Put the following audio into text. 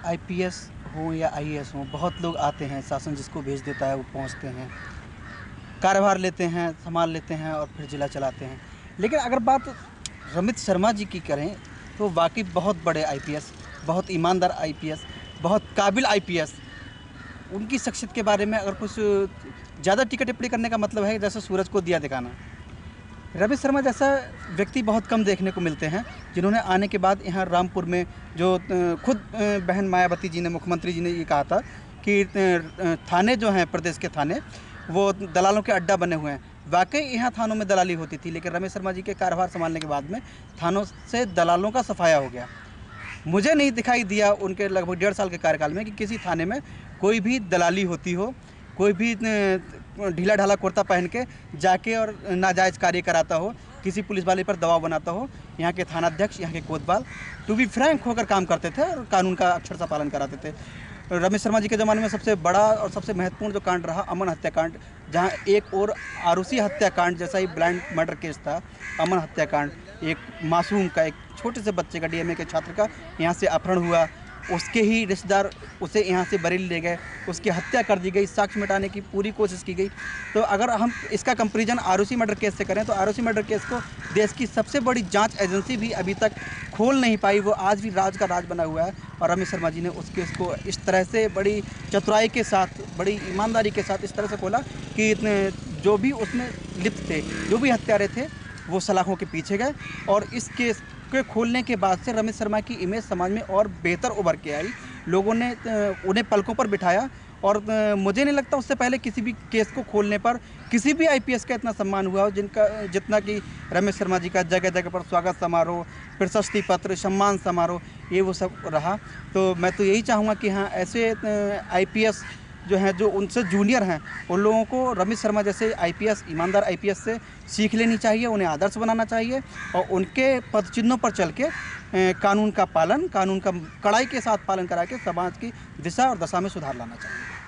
IPS हो या IAS हो, बहुत लोग आते हैं, शासन जिसको भेज देता है वो पहुंचते हैं, कार्यभार लेते हैं, संभाल लेते हैं और फिर जिला चलाते हैं। लेकिन अगर बात रमित शर्मा जी की करें तो वाकई बहुत बड़े आईपीएस, बहुत ईमानदार आईपीएस, बहुत काबिल आईपीएस। उनकी शख्सियत के बारे में अगर कुछ ज़्यादा टीका टिप्पणी करने का मतलब है जैसे सूरज को दिया दिखाना। रमेश शर्मा जैसा व्यक्ति बहुत कम देखने को मिलते हैं जिन्होंने आने के बाद यहाँ रामपुर में जो खुद बहन मायावती जी ने, मुख्यमंत्री जी ने ये कहा था कि थाने जो हैं प्रदेश के थाने वो दलालों के अड्डा बने हुए हैं। वाकई यहाँ थानों में दलाली होती थी, लेकिन रमेश शर्मा जी के कार्यभार संभालने के बाद में थानों से दलालों का सफाया हो गया। मुझे नहीं दिखाई दिया उनके लगभग 1.5 साल के कार्यकाल में कि किसी थाने में कोई भी दलाली होती हो, कोई भी ढीला ढाला कुर्ता पहन के जाके और नाजायज़ कार्य कराता हो, किसी पुलिस वाले पर दबाव बनाता हो। यहाँ के थानाध्यक्ष, यहाँ के कोतवाल टू बी फ्रैंक होकर काम करते थे और कानून का अक्षर सा पालन कराते थे। रमेश शर्मा जी के ज़माने में सबसे बड़ा और सबसे महत्वपूर्ण जो कांड रहा अमन हत्याकांड, जहाँ एक और आरुषि हत्याकांड जैसा ही ब्लाइंड मर्डर केस था। अमन हत्याकांड, एक मासूम का, एक छोटे से बच्चे का, डीएमए के छात्र का यहाँ से अपहरण हुआ, उसके ही रिश्तेदार उसे यहाँ से बरेली ले गए, उसकी हत्या कर दी गई, साक्ष्य मिटाने की पूरी कोशिश की गई। तो अगर हम इसका कंपैरिजन आरुषि मर्डर केस से करें तो आरुषि मर्डर केस को देश की सबसे बड़ी जांच एजेंसी भी अभी तक खोल नहीं पाई, वो आज भी राज का राज बना हुआ है। और रमेश शर्मा जी ने उस केस को इस तरह से बड़ी चतुराई के साथ, बड़ी ईमानदारी के साथ इस तरह से खोला कि जो भी उसमें लिप्त थे, जो भी हत्यारे थे, वो सलाखों के पीछे गए। और इस केस के खोलने के बाद से रमेश शर्मा की इमेज समाज में और बेहतर उभर के आई। लोगों ने उन्हें पलकों पर बिठाया और मुझे नहीं लगता उससे पहले किसी भी केस को खोलने पर किसी भी आईपीएस का इतना सम्मान हुआ हो जितना कि रमेश शर्मा जी का। जगह जगह पर स्वागत समारोह, प्रशस्ति पत्र, सम्मान समारोह, ये वो सब रहा। तो मैं तो यही चाहूँगा कि हाँ, ऐसे आईपीएस जो हैं, जो उनसे जूनियर हैं, उन लोगों को रमेश शर्मा जैसे आईपीएस, ईमानदार आईपीएस से सीख लेनी चाहिए, उन्हें आदर्श बनाना चाहिए और उनके पद चिन्हों पर चल के कानून का पालन, कानून का कड़ाई के साथ पालन करा के समाज की दिशा और दशा में सुधार लाना चाहिए।